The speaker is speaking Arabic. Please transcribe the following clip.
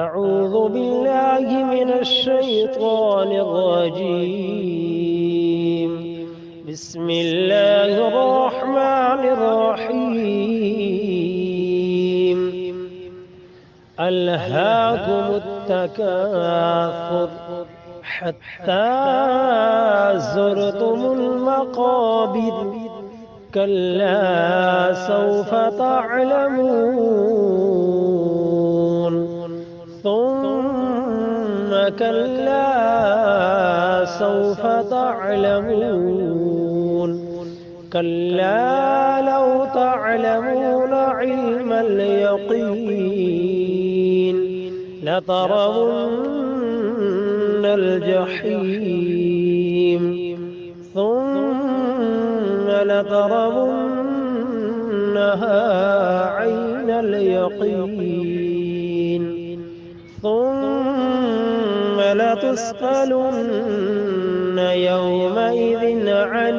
أعوذ بالله من الشيطان الرجيم. بسم الله الرحمن الرحيم. ألهاكم التكاثر حتى زرتم المقابر كلا سوف تعلمون ثم كلا سوف تعلمون كلا لو تعلمون علم اليقين لترون الجحيم ثم لترونها عين اليقين ثم لتسألن يومئذ عن